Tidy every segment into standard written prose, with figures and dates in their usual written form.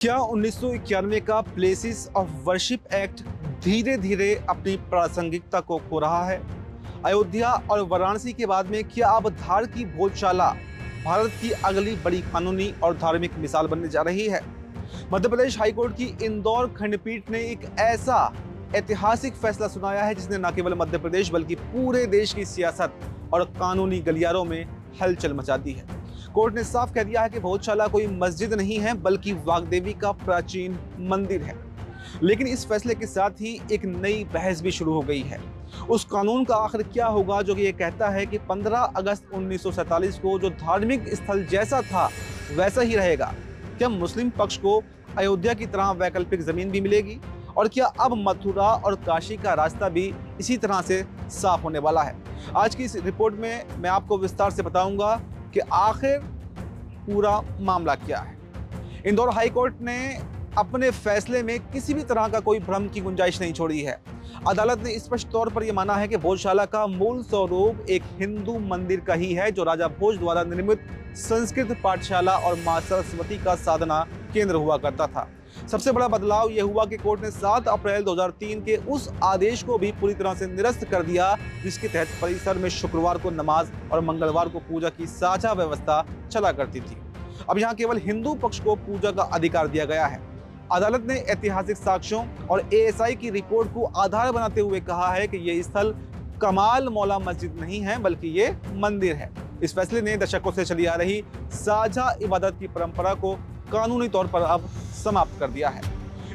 क्या 1991 का places of worship act धीरे धीरे अपनी प्रासंगिकता को खो रहा है? अयोध्या और वाराणसी के बाद में क्या अब धार की भोजशाला भारत की अगली बड़ी कानूनी और धार्मिक मिसाल बनने जा रही है? मध्य प्रदेश हाईकोर्ट की इंदौर खंडपीठ ने एक ऐसा ऐतिहासिक फैसला सुनाया है जिसने न केवल मध्य प्रदेश बल्कि पूरे देश की सियासत और कानूनी गलियारों में हलचल मचा दी है। कोर्ट ने साफ कह दिया है कि भोजशाला कोई मस्जिद नहीं है बल्कि वाग्देवी का प्राचीन मंदिर है। लेकिन इस फैसले के साथ ही एक नई बहस भी शुरू हो गई है। उस कानून का आखिर क्या होगा जो कि ये कहता है कि 15 अगस्त 1947 को जो धार्मिक स्थल जैसा था वैसा ही रहेगा? क्या मुस्लिम पक्ष को अयोध्या की तरह वैकल्पिक जमीन भी मिलेगी? और क्या अब मथुरा और काशी का रास्ता भी इसी तरह से साफ होने वाला है? आज की इस रिपोर्ट में मैं आपको विस्तार से बताऊंगा कि आखिर पूरा मामला क्या है। इंदौर हाई कोर्ट ने अपने फैसले में किसी भी तरह का कोई भ्रम की गुंजाइश नहीं छोड़ी है। अदालत ने स्पष्ट तौर पर यह माना है कि भोजशाला का मूल स्वरूप एक हिंदू मंदिर का ही है जो राजा भोज द्वारा निर्मित संस्कृत पाठशाला और मां सरस्वती का साधना केंद्र हुआ करता था। सबसे बड़ा बदलाव यह हुआ कि कोर्ट ने 7 अप्रैल 2003 के उस आदेश को भी पूरी तरह से निरस्त कर दिया जिसके तहत परिसर में शुक्रवार को नमाज और मंगलवार को पूजा की साझा व्यवस्था चला करती थी। अब यहाँ केवल हिंदू पक्ष को पूजा का अधिकार दिया गया है। अदालत ने ऐतिहासिक साक्ष्यों और एएसआई की रिपोर्ट को आधार बनाते हुए कहा है कि यह स्थल कमाल मौला मस्जिद नहीं है बल्कि ये मंदिर है। इस फैसले ने दशकों से चली आ रही साझा इबादत की परंपरा को कानूनी तौर पर अब समाप्त कर दिया है।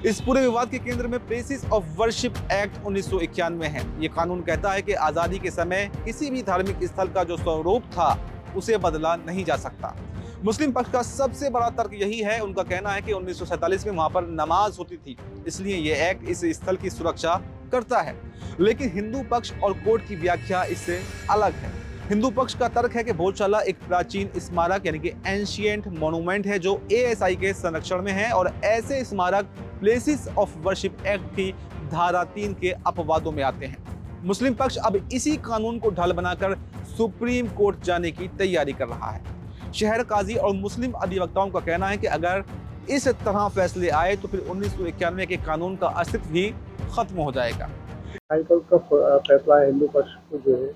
इस पूरे विवाद के केंद्र में प्लेसेस ऑफ वर्शिप एक्ट 1991 है। ये कानून कहता है कि आजादी के समय किसी भी धार्मिक स्थल का जो स्वरूप था उसे बदला नहीं जा सकता। मुस्लिम पक्ष का सबसे बड़ा तर्क यही है। उनका कहना है कि 1947 में वहां पर नमाज होती थी, इसलिए यह एक्ट इस स्थल की सुरक्षा करता है। लेकिन हिंदू पक्ष और कोर्ट की व्याख्या इससे अलग है। हिंदू पक्ष का तर्क है कि भोजशाला एक प्राचीन स्मारक यानी कि एंशिएंट मॉन्यूमेंट है जो एएसआई के संरक्षण में है और ऐसे स्मारक प्लेसेस ऑफ वर्शिप एक्ट की धारा 3 के अपवादों में आते हैं। मुस्लिम पक्ष अब इसी कानून को ढाल बनाकर सुप्रीम कोर्ट जाने की तैयारी कर रहा है। शहर काजी और मुस्लिम अधिवक्ताओं का कहना है कि अगर इस तरह फैसले आए तो फिर 1991 के कानून का अस्तित्व ही खत्म हो जाएगा। हाईकोर्ट का फैसला है हिंदू पक्ष को जो है।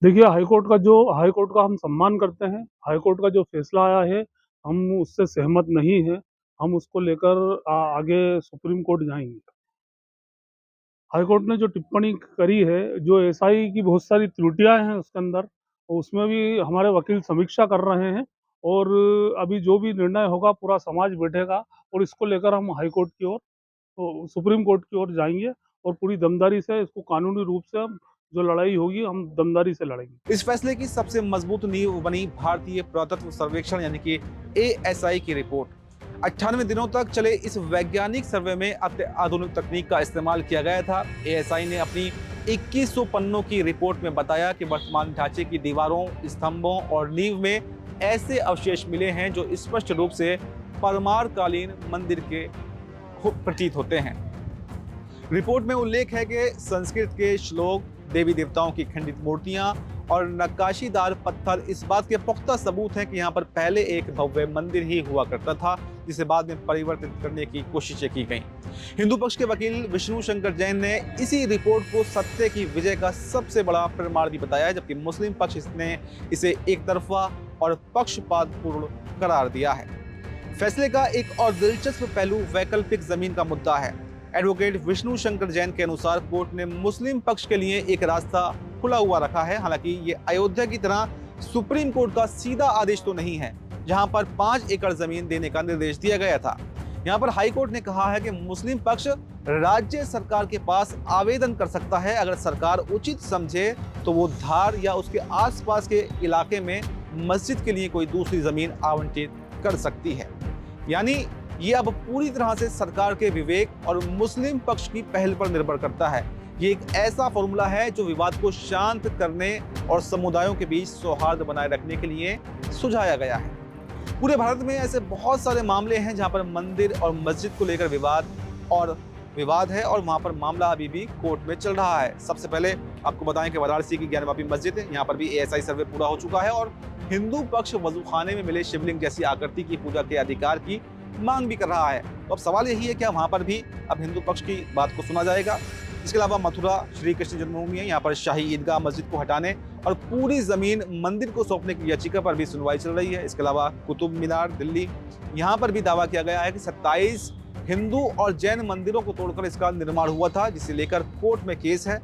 देखिए, हाईकोर्ट का हम सम्मान करते हैं। हाईकोर्ट का जो फैसला आया है हम उससे सहमत नहीं हैं। हम उसको लेकर आगे सुप्रीम कोर्ट जाएंगे। हाईकोर्ट ने जो टिप्पणी करी है, जो एसआई की बहुत सारी त्रुटियां हैं उसके अंदर, उसमें भी हमारे वकील समीक्षा कर रहे हैं और अभी जो भी निर्णय होगा पूरा समाज बैठेगा और इसको लेकर हम हाईकोर्ट की ओर तो सुप्रीम कोर्ट की ओर जाएंगे और पूरी दमदारी से इसको कानूनी रूप से हम जो लड़ाई होगी हम दमदारी से लड़ेंगे। इस फैसले की सबसे मजबूत नींव बनी भारतीय पुरातत्व सर्वेक्षण यानी कि एएसआई की रिपोर्ट। 98 दिनों तक चले इस वैज्ञानिक सर्वे में आधुनिक तकनीक का इस्तेमाल किया गया था। एएसआई ने अपनी 2100 पन्नों की रिपोर्ट में बताया कि वर्तमान ढांचे की दीवारों, स्तंभों और नींव में ऐसे अवशेष मिले हैं जो स्पष्ट रूप से परमार कालीन मंदिर के प्रतीत होते हैं। रिपोर्ट में उल्लेख है कि संस्कृत के श्लोक, देवी देवताओं की खंडित मूर्तियां और नक्काशीदार पत्थर इस बात के पुख्ता सबूत हैं कि यहाँ पर पहले एक भव्य मंदिर ही हुआ करता था जिसे बाद में परिवर्तित करने की कोशिशें की गईं। हिंदू पक्ष के वकील विष्णु शंकर जैन ने इसी रिपोर्ट को सत्य की विजय का सबसे बड़ा प्रमाण भी बताया, जबकि मुस्लिम पक्ष ने इसे एक तरफा और पक्षपातपूर्ण करार दिया है। फैसले का एक और दिलचस्प पहलू वैकल्पिक जमीन का मुद्दा है। एडवोकेट विष्णु शंकर जैन के अनुसार कोर्ट ने मुस्लिम पक्ष के लिए एक रास्ता खुला हुआ रखा है। हालांकि ये अयोध्या की तरह सुप्रीम कोर्ट का सीधा आदेश तो नहीं है जहां पर 5 एकड़ जमीन देने का निर्देश दिया गया था। यहां पर हाई कोर्ट ने कहा है कि मुस्लिम पक्ष राज्य सरकार के पास आवेदन कर सकता है। अगर सरकार उचित समझे तो वो धार या उसके आसपास के इलाके में मस्जिद के लिए कोई दूसरी जमीन आवंटित कर सकती है। यानी ये अब पूरी तरह से सरकार के विवेक और मुस्लिम पक्ष की पहल पर निर्भर करता है। ये एक ऐसा फॉर्मूला है जो विवाद को शांत करने और समुदायों के बीच सौहार्द बनाए रखने के लिए सुझाया गया है। पूरे भारत में ऐसे बहुत सारे मामले हैं जहां पर मंदिर और मस्जिद को लेकर विवाद है और वहां पर मामला अभी भी कोर्ट में चल रहा है। सबसे पहले आपको बताएं कि वाराणसी की ज्ञानवापी मस्जिद है, यहाँ पर भी एएसआई सर्वे पूरा हो चुका है और हिंदू पक्ष वजूखाने में मिले शिवलिंग जैसी आकृति की पूजा के अधिकार की मांग भी कर रहा है। तो अब सवाल यही है कि वहां पर भी अब हिंदू पक्ष की बात को सुना जाएगा। इसके अलावा मथुरा श्री कृष्ण जन्मभूमि है, यहाँ पर शाही ईदगाह मस्जिद को हटाने और पूरी जमीन मंदिर को सौंपने की याचिका पर भी सुनवाई चल रही है। इसके अलावा कुतुब मीनार दिल्ली, यहाँ पर भी दावा किया गया है कि 27 हिंदू और जैन मंदिरों को तोड़कर इसका निर्माण हुआ था, जिसे लेकर कोर्ट में केस है।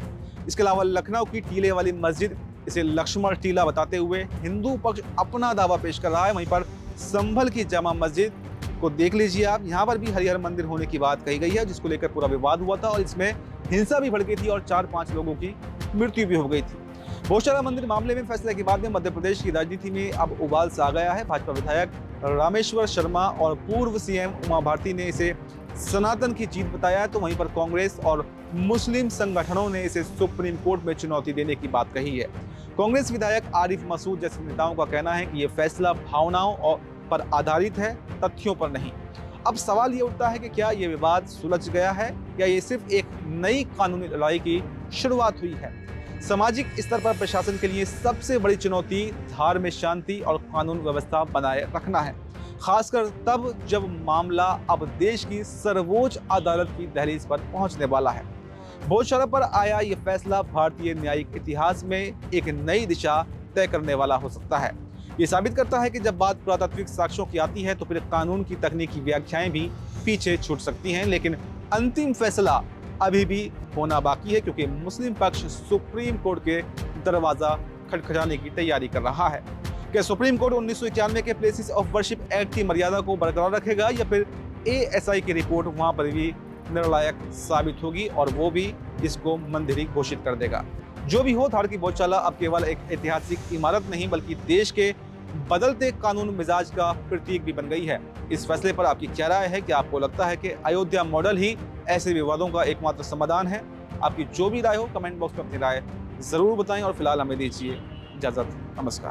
इसके अलावा लखनऊ की टीले वाली मस्जिद, इसे लक्ष्मण टीला बताते हुए हिंदू पक्ष अपना दावा पेश कर रहा है। वहीं पर संभल की जामा मस्जिद को देख लीजिए आप, यहाँ पर भी हरिहर मंदिर होने की बात कही गई है, जिसको लेकर पूरा विवाद हुआ था और इसमें हिंसा भी भड़की थी और 4-5 लोगों की मृत्यु भी हो गई थी। गौशाला मंदिर मामले में फैसले के बाद में मध्य प्रदेश की राजनीति में अब उबाल सा आ गया है। भाजपा विधायक रामेश्वर शर्मा और पूर्व सीएम उमा भारती ने इसे सनातन की जीत बताया, तो वहीं पर कांग्रेस और मुस्लिम संगठनों ने इसे सुप्रीम कोर्ट में चुनौती देने की बात कही है। कांग्रेस विधायक आरिफ मसूद जैसे नेताओं का कहना है कि यह फैसला भावनाओं पर आधारित है, तथ्यों पर नहीं। अब सवाल ये उठता है कि क्या ये विवाद सुलझ गया है या ये सिर्फ एक नई कानूनी लड़ाई की शुरुआत हुई है। सामाजिक स्तर पर प्रशासन के लिए सबसे बड़ी चुनौती धार्मिक शांति और कानून व्यवस्था बनाए रखना है, खासकर तब जब मामला अब देश की सर्वोच्च अदालत की दहलीज पर पहुंचने वाला है। गौशाला पर आया ये फैसला भारतीय न्यायिक इतिहास में एक नई दिशा तय करने वाला हो सकता है। ये साबित करता है कि जब बात पुरातात्विक साक्ष्यों की आती है तो फिर कानून की तकनीकी व्याख्याएं भी पीछे छूट सकती हैं, लेकिन अंतिम फैसला अभी भी होना बाकी है, क्योंकि मुस्लिम पक्ष सुप्रीम कोर्ट के दरवाजा खटखटाने की तैयारी कर रहा है। क्या सुप्रीम कोर्ट 1991 के प्लेसेस ऑफ वर्शिप एक्ट की मर्यादा को बरकरार रखेगा या फिर ASI की रिपोर्ट वहां पर भी निर्णायक साबित होगी और वो भी इसको मंजूरी घोषित कर देगा। जो भी हो, धार की गौशाला अब केवल एक ऐतिहासिक इमारत नहीं बल्कि देश के बदलते कानून मिजाज का प्रतीक भी बन गई है। इस फैसले पर आपकी क्या राय है? क्या आपको लगता है कि अयोध्या मॉडल ही ऐसे विवादों का एकमात्र समाधान है? आपकी जो भी राय हो कमेंट बॉक्स में अपनी राय जरूर बताएं और फिलहाल हमें दीजिए इजाजत। नमस्कार।